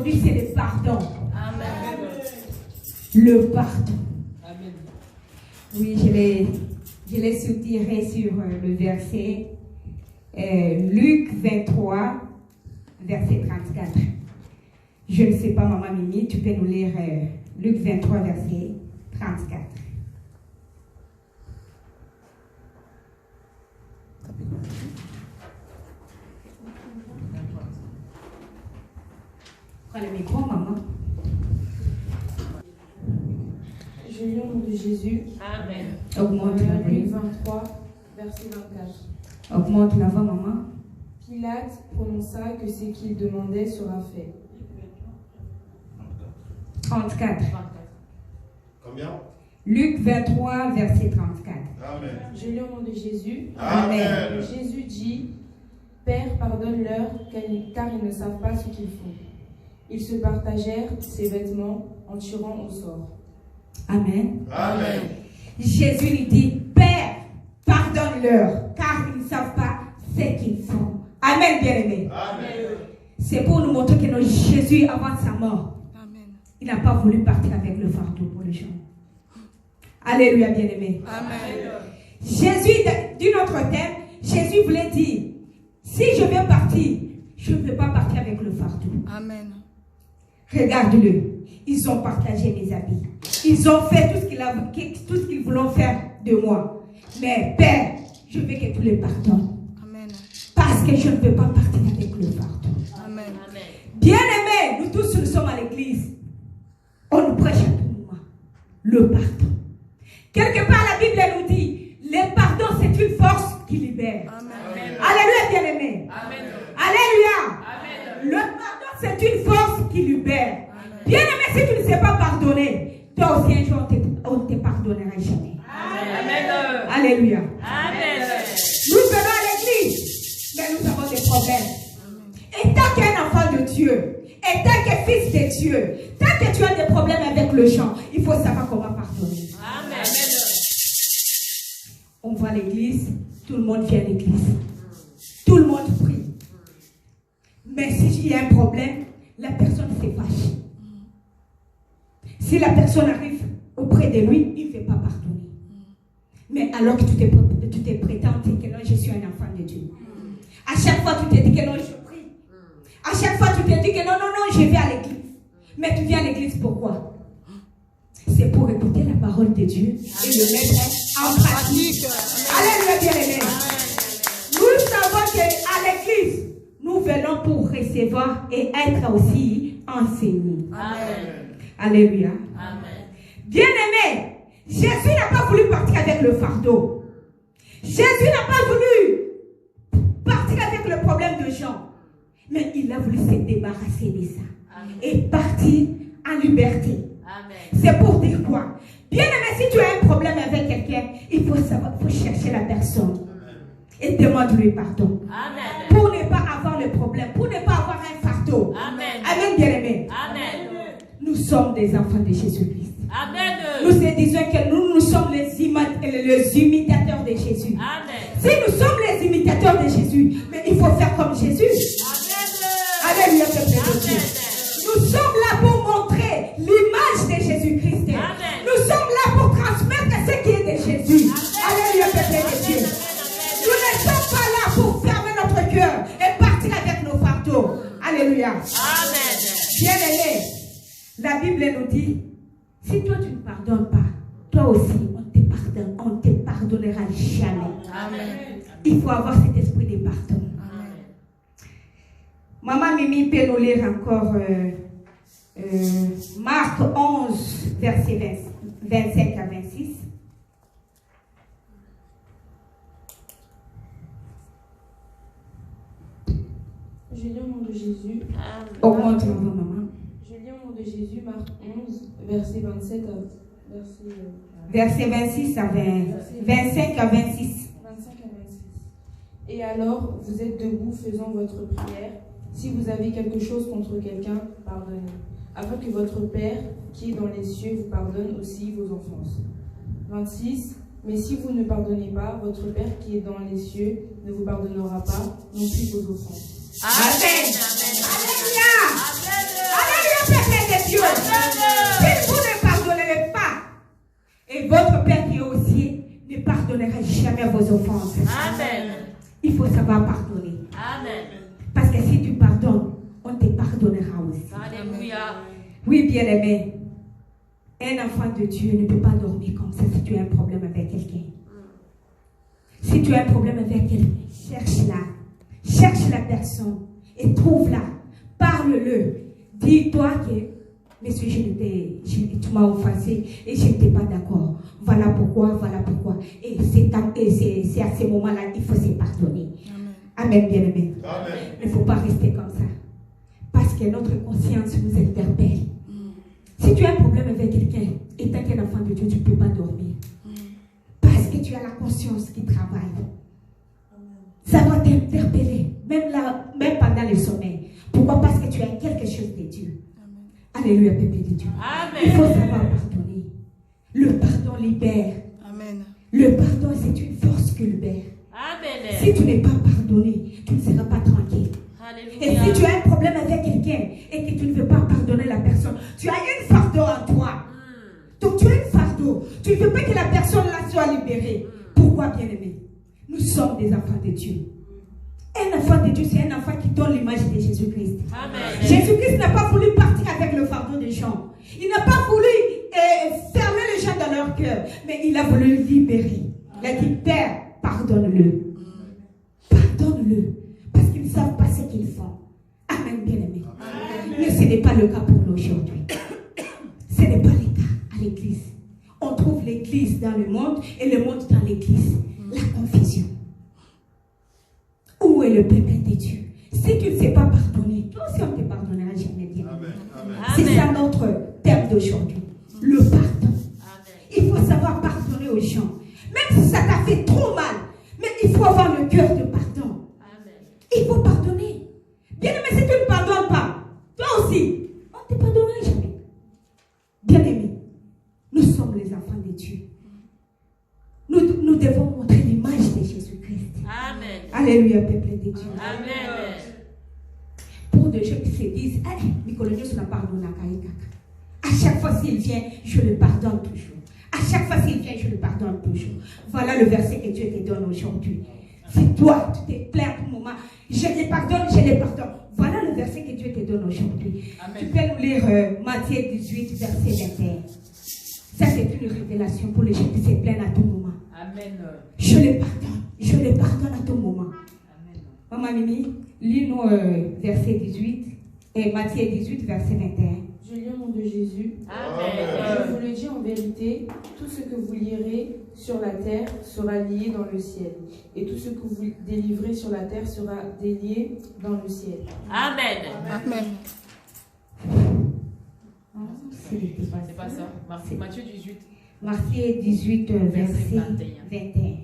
aujourd'hui, c'est le pardon. Amen. Le pardon. Amen. Oui, je l'ai soutiré sur le verset Luc 23, verset 34. Je ne sais pas, Maman Mimi, tu peux nous lire Luc 23, verset 34. Prends le micro, maman. Je lis au nom de Jésus. Amen. Augmente la Luc voix. 23, verset 24. Augmente la voix, maman. Pilate prononça que ce qu'il demandait sera fait. 34. Combien? Luc 23, verset 34. Amen. Je lis au nom de Jésus. Amen. Jésus dit, Père, pardonne-leur, car ils ne savent pas ce qu'ils font. Ils se partagèrent ses vêtements en tirant au sort. Amen. Amen. Jésus lui dit, Père, pardonne-leur, car ils ne savent pas ce qu'ils font. Amen, bien-aimé. Amen. C'est pour nous montrer que notre Jésus, avant sa mort, il n'a pas voulu partir avec le fardeau pour les gens. Alléluia, bien-aimé. Amen. Jésus, d'une autre thème, Jésus voulait dire, si je veux partir, je ne veux pas partir avec le fardeau. Amen. Regarde-le. Ils ont partagé mes habits. Ils ont fait tout ce qu'ils voulaient faire de moi. Mais Père, je veux que tu les pardonnes. Amen. Parce que je ne veux pas partir avec le fardeau. Amen. Bien-aimés, nous tous, nous sommes à l'église. On nous prêche à tout moment le pardon. Quelque part, la Bible elle nous dit, le pardon, c'est une force qui libère. Amen. Alléluia, bien-aimés. Amen. Alléluia. Amen. Le pardon, c'est une force qui libère. Bien-aimé, si tu ne sais pas pardonner, toi aussi un jour, on ne te pardonnera jamais. Amen. Alléluia. Amen. Nous venons à l'église, mais nous avons des problèmes. Et tant qu'un enfant de Dieu, et tant que fils de Dieu, tant que tu as des problèmes avec le gens, il faut savoir comment pardonner. Amen. On va à l'église, tout le monde vient à l'église. Tout le monde prie. Mais s'il y a un problème, la personne s'est fâchée. Si la personne arrive auprès de lui, il ne fait pas pardonner. Mais alors que tu te prétends que non, je suis un enfant de Dieu. À chaque fois, tu te dis que non, je prie. À chaque fois, tu te dis que non, je vais à l'église. Mais tu viens à l'église pourquoi? C'est pour écouter la parole de Dieu et le mettre en pratique. Alléluia, bien-aimé. Nous savons qu'à l'église, nous venons pour recevoir et être aussi enseignés. Amen. Alléluia. Amen. Bien-aimé, Jésus n'a pas voulu partir avec le fardeau. Jésus n'a pas voulu partir avec le problème de gens. Mais il a voulu se débarrasser de ça. Amen. Et partir en liberté. Amen. C'est pour dire quoi? Bien-aimé, si tu as un problème avec quelqu'un, il faut savoir, il faut chercher la personne. Et demande-lui pardon. Amen. Pour ne pas avoir le problème, pour ne pas avoir un fardeau. Amen. Amen, bien-aimé. Amen. Nous sommes des enfants de Jésus-Christ. Amen. Nous se disons que nous sommes les imitateurs de Jésus. Amen. Si nous sommes les imitateurs de Jésus, mais il faut faire comme Jésus. Alléluia, peuple de Dieu. Nous sommes là pour montrer l'image de Jésus-Christ. Amen. Nous sommes là pour transmettre ce qui est de Jésus. Alléluia, peuple de Dieu. Nous ne sommes pas là pour fermer notre cœur et partir avec nos fardeaux. Alléluia. Amen. Bien-aimé, la Bible nous dit, si toi tu ne pardonnes pas, toi aussi on te pardonnera jamais. Amen. Il faut avoir cet esprit de pardon. Amen. Maman Mimi peut nous lire encore Marc 11, verset 25 à 26. Je lis au nom de Jésus. Augmente la voix, maman. Je lis au nom de Jésus, Marc 11, verset 27 à Verset 26 à 20, 25 à 26. 25 à 26. Et alors, vous êtes debout faisant votre prière. Si vous avez quelque chose contre quelqu'un, pardonnez. Afin que votre Père, qui est dans les cieux, vous pardonne aussi vos offenses. 26. Mais si vous ne pardonnez pas, votre Père qui est dans les cieux ne vous pardonnera pas non plus vos offenses. Amen. Alléluia. vos offenses. Amen. Il faut savoir pardonner. Amen. Parce que si tu pardonnes, on te pardonnera aussi. Alléluia. Oui, bien-aimé. Un enfant de Dieu ne peut pas dormir comme ça si tu as un problème avec quelqu'un. Si tu as un problème avec quelqu'un, cherche-la. Cherche la personne et trouve-la. Parle-le. Dis-toi que, monsieur, tu m'as offensé et je n'étais pas d'accord. Voilà pourquoi. Et c'est à ce moment-là qu'il faut se pardonner. Amen, bien-aimé. Il ne faut pas rester comme ça. Parce que notre conscience nous interpelle. Si tu as un problème avec quelqu'un, et tant qu'un enfant de Dieu, tu ne peux pas dormir. Parce que tu as la conscience qui travaille. Ça va t'interpeller, même pendant le sommeil. Pourquoi? Parce que tu as quelque chose de Dieu. Alléluia, peuple de Dieu. Amen. Il faut savoir pardonner. Le pardon libère. Amen. Le pardon, c'est une force qui libère. Amen. Si tu n'es pas pardonné, tu ne seras pas tranquille. Et Alléluia. si tu as un problème avec quelqu'un et que tu ne veux pas pardonner la personne, tu as une fardeau en toi. Donc tu as une fardeau. Tu ne veux pas que la personne là soit libérée. Pourquoi, bien-aimé? Nous sommes des enfants de Dieu. Un enfant de Dieu, c'est un enfant qui donne l'image de Jésus-Christ. Amen. Jésus-Christ n'a pas voulu partir avec le fardeau des gens. Il n'a pas voulu fermer les gens dans leur cœur, mais il a voulu libérer. Il a dit, Père, pardonne-le. Pardonne-le. Parce qu'ils ne savent pas ce qu'ils font. Amen, bien-aimé. Mais ce n'est pas le cas pour nous aujourd'hui. Ce n'est pas le cas à l'église. On trouve l'église dans le monde et le monde dans l'église. La confusion. Où est le peuple de Dieu? Si tu ne sais pas pardonner, toi aussi on ne te pardonnera jamais bien. C'est ça notre thème d'aujourd'hui. Le pardon. Il faut savoir pardonner aux gens. Même si ça t'a fait trop mal, mais il faut avoir le cœur de pardon. Il faut pardonner. Bien-aimé, si tu ne pardonnes pas, toi aussi, on ne te pardonnera jamais. Bien-aimé, nous sommes les enfants de Dieu. Nous devons montrer l'image de Jésus-Christ. Amen. Alléluia, peuple de Dieu. Amen. Pour des gens qui se disent, Nicolas, Dieu ne pardonne pas. À chaque fois s'il vient, je le pardonne toujours. À chaque fois s'il vient, je le pardonne toujours. Voilà le verset que Dieu te donne aujourd'hui. Si toi, tu te plains à tout moment, je les pardonne. Voilà le verset que Dieu te donne aujourd'hui. Tu peux nous lire Matthieu 18, verset 21. Ça, c'est une révélation pour les gens qui se plaignent à tout moment. Amen. Je les pardonne à tout moment. Amen. Maman Mimi, lis-nous verset 18 et Matthieu 18, verset 21. Je lis au nom de Jésus. Amen. Je vous le dis en vérité, tout ce que vous lierez sur la terre sera lié dans le ciel. Et tout ce que vous délivrez sur la terre sera délié dans le ciel. Amen. Amen. C'est pas ça. Matthieu 18. Matthieu 18, verset 21.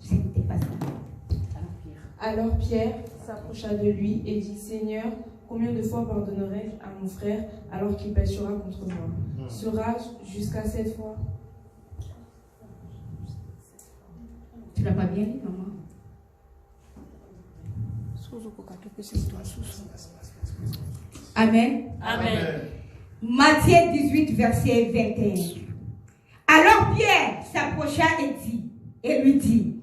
Ce n'était pas ça. Alors Pierre s'approcha de lui et dit, Seigneur, combien de fois pardonnerai-je à mon frère alors qu'il péchera contre moi? Sera-je jusqu'à 7 fois? Tu l'as pas bien dit, maman? Amen. Amen. Matthieu 18, verset 21. Alors Pierre s'approcha et lui dit,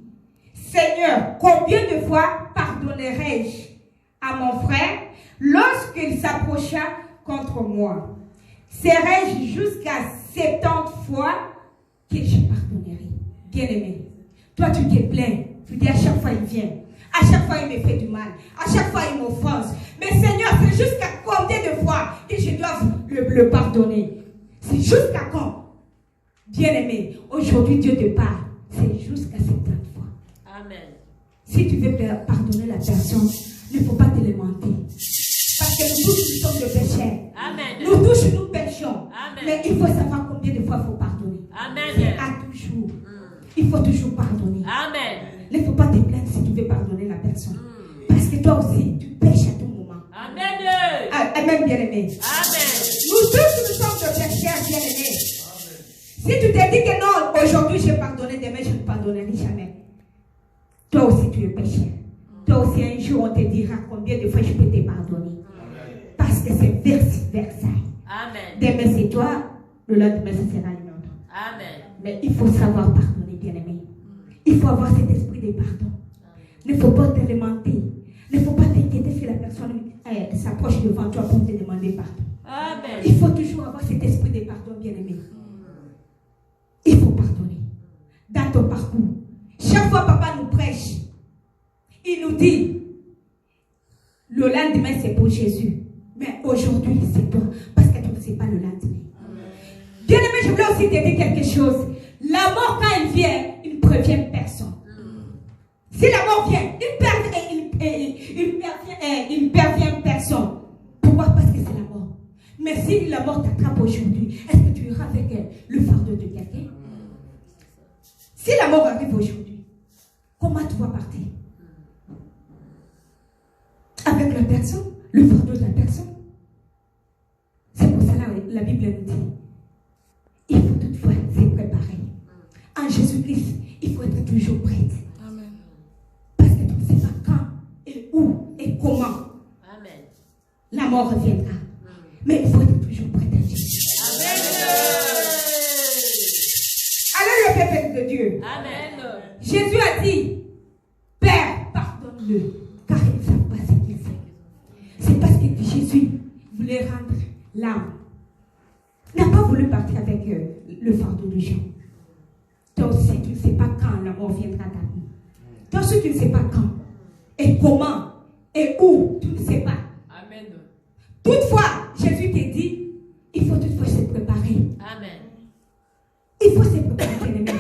Seigneur, combien de fois pardonnerai-je à mon frère lorsqu'il s'approcha contre moi? Serai-je jusqu'à 70 fois que je pardonnerai? Bien-aimé, toi tu te plains, tu dis à chaque fois il vient, à chaque fois il me fait du mal, à chaque fois il m'offense. Mais Seigneur, c'est jusqu'à combien de fois que je dois le pardonner? C'est jusqu'à quand? Bien-aimé, aujourd'hui Dieu te parle, c'est jusqu'à 70 fois. Amen. Si tu veux pardonner la personne, il ne faut pas te lamenter. Parce que nous tous, nous sommes des pécheurs. Amen. Nous tous, nous péchons. Amen. Mais il faut savoir combien de fois il faut pardonner. Amen. C'est à toujours. Il faut toujours pardonner. Amen. Il ne faut pas te plaindre si tu veux pardonner la personne. Parce que toi aussi, tu pêches à tout moment. Amen. Amen, bien-aimé. Amen. Nous tous, nous sommes des pécheurs, bien-aimés. Si tu te dis que non, aujourd'hui j'ai pardonné, demain je ne pardonnerai jamais. Toi aussi tu es pécheur. Toi aussi un jour on te dira combien de fois je peux te pardonner. Parce que c'est versailles. Amen. Demain c'est toi, le lendemain ce sera une autre. Amen. Mais il faut savoir pardonner, bien-aimé. Il faut avoir cet esprit de pardon. Il ne faut pas te lamenter. Il ne faut pas t'inquiéter si la personne s'approche devant toi pour te demander pardon. Amen. Il faut toujours avoir cet esprit de pardon, bien-aimé. Il faut pardonner. Dans ton parcours. Chaque fois papa nous prêche, il nous dit, le lendemain c'est pour Jésus. Mais aujourd'hui c'est toi. Parce que tu ne sais pas le lendemain. Bien-aimé, je voulais aussi te dire quelque chose. La mort, quand elle vient, il ne prévient personne. Si la mort vient, il ne prévient personne. Pourquoi? Parce que c'est la mort. Mais si la mort t'attrape aujourd'hui, est-ce que tu iras avec le fardeau de quelqu'un? Si la mort arrive aujourd'hui, comment tu vas partir? Avec la personne, le fardeau de la personne. C'est pour cela que la Bible nous dit, il faut toutefois se préparer. En Jésus-Christ, il faut être toujours prête. Amen. Parce que tu ne sais pas quand et où et comment Amen. la mort reviendra. Mais il faut être toujours prête à Jésus. Alléluia, peuple de Dieu. Amen. Jésus a dit, Père, pardonne-le, car ils ne savent pas ce qu'ils font. C'est parce que Jésus voulait rendre l'âme. Il n'a pas voulu partir avec le fardeau de gens. Toi aussi, tu ne sais pas quand la mort viendra à ta vie. Toi aussi, tu ne sais pas quand et comment et où, tu ne sais pas. Amen. Toutefois, Jésus te dit, il faut toutefois se préparer. Amen. Il faut se préparer, bien-aimé,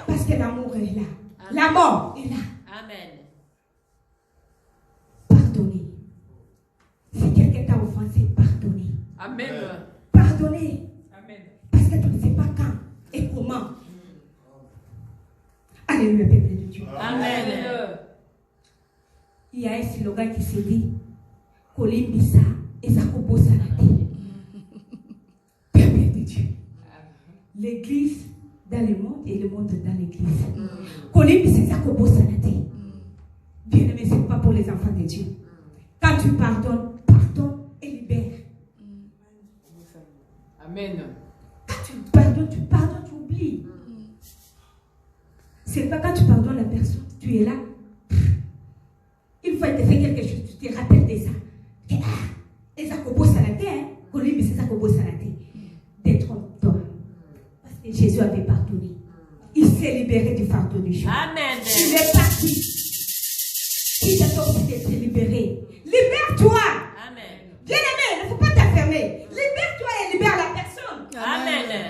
parce que l'amour est là. Amen. La mort est là. Amen. Pardonnez. Si quelqu'un t'a offensé, pardonnez. Amen. Pardonnez. Amen. Parce que tu ne sais pas quand et comment. Alléluia, peuple de Dieu. Amen. Il y a un slogan qui se dit Kolimbisa et Zakobo Sanate. Peuple de Dieu. L'église dans le monde et le monde dans l'église. Kolimbisa et Zakobo Sanate. Bien-aimé, ce n'est pas pour les enfants de Dieu. Quand tu pardonnes, pardonne et libère. Amen. Quand tu pardonnes, tu oublies. C'est pas quand tu pardonnes la personne, tu es là. Une fois, il te fait quelque chose, tu te rappelles de ça. Et ça commence à la terre, mais c'est ça commence à la terre. Détrompe-toi. Parce que Jésus avait pardonné. Il s'est libéré du fardeau du jour. Amen. Il est parti.